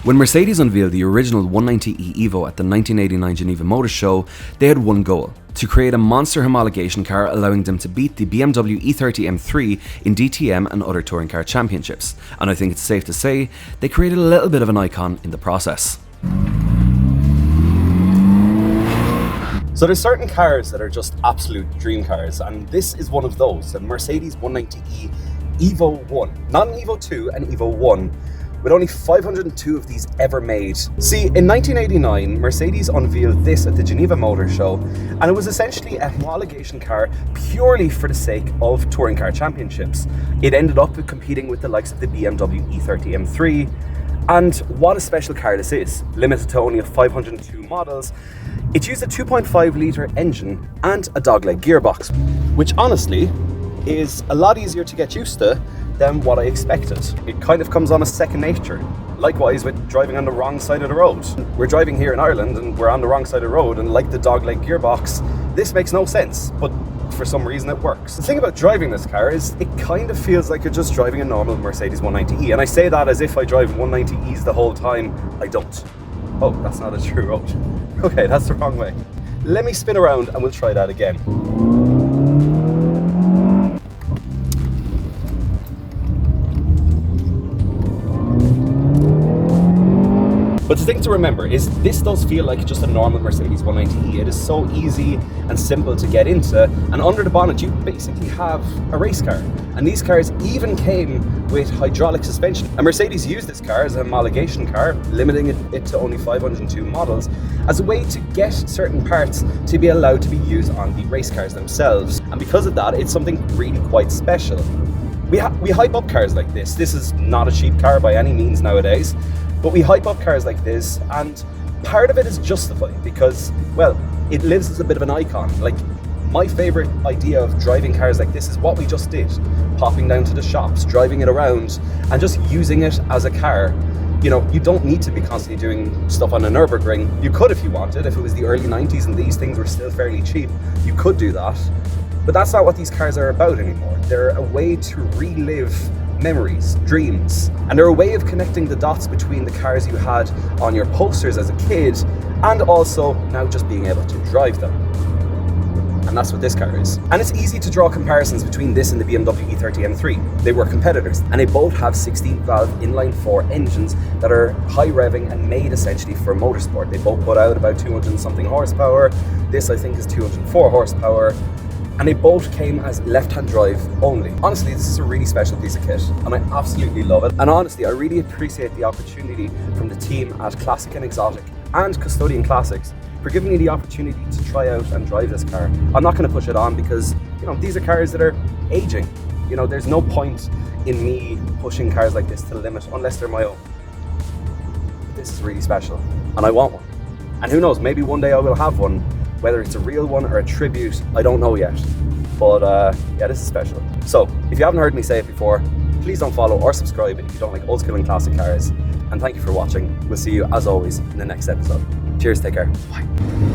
When Mercedes unveiled the original 190e Evo at the 1989 Geneva Motorshow, they had one goal: to create a monster homologation car allowing them to beat the BMW E30 M3 in DTM and other touring car championships. And I think it's safe to say they created a little bit of an icon in the process. So there's certain cars that are just absolute dream cars, and this is one of those, the Mercedes 190e Evo 1. Not an Evo 2, an Evo 1. With only 502 of these ever made. See, in 1989, Mercedes unveiled this at the Geneva Motorshow, and it was essentially a homologation car purely for the sake of touring car championships. It ended up competing with the likes of the BMW E30 M3, and what a special car this is. Limited to only 502 models, it used a 2.5 litre engine and a dogleg gearbox, which honestly is a lot easier to get used to than what I expected. It kind of comes on as second nature. Likewise with driving on the wrong side of the road. We're driving here in Ireland and we're on the wrong side of the road, and like the dogleg gearbox, this makes no sense, but for some reason it works. The thing about driving this car is it kind of feels like you're just driving a normal Mercedes 190e, and I say that as if I drive 190es the whole time. I don't. Oh, that's not a true road. Okay, that's the wrong way. Let me spin around and we'll try that again. But the thing to remember is this does feel like just a normal Mercedes 190e. It is so easy and simple to get into, and under the bonnet you basically have a race car. And these cars even came with hydraulic suspension. And Mercedes used this car as a homologation car, limiting it to only 502 models, as a way to get certain parts to be allowed to be used on the race cars themselves. And because of that, it's something really quite special. We hype up cars like this. This is not a cheap car by any means nowadays. But we hype up cars like this, and part of it is justified because, well, it lives as a bit of an icon. Like, my favorite idea of driving cars like this is what we just did. Popping down to the shops, driving it around, and just using it as a car. You know, you don't need to be constantly doing stuff on a Nürburgring. You could if you wanted. If it was the early 90s and these things were still fairly cheap, you could do that. But that's not what these cars are about anymore. They're a way to relive memories, dreams, and they're a way of connecting the dots between the cars you had on your posters as a kid and also now just being able to drive them. And that's what this car is. And it's easy to draw comparisons between this and the BMW E30 M3. They were competitors, and they both have 16-valve inline-4 engines that are high revving and made essentially for motorsport. They both put out about 200 and something horsepower. This I think is 204 horsepower. And they both came as left-hand drive only. Honestly, this is a really special piece of kit, and I absolutely love it. And honestly, I really appreciate the opportunity from the team at Classic and Exotic and Custodian Classics for giving me the opportunity to try out and drive this car. I'm not going to push it on because, you know, these are cars that are aging. You know, there's no point in me pushing cars like this to the limit unless they're my own. This is really special, and I want one. And who knows, maybe one day I will have one. Whether it's a real one or a tribute, I don't know yet. But yeah, this is special. So, if you haven't heard me say it before, please don't follow or subscribe if you don't like old school and classic cars. And thank you for watching. We'll see you, as always, in the next episode. Cheers, take care. Bye.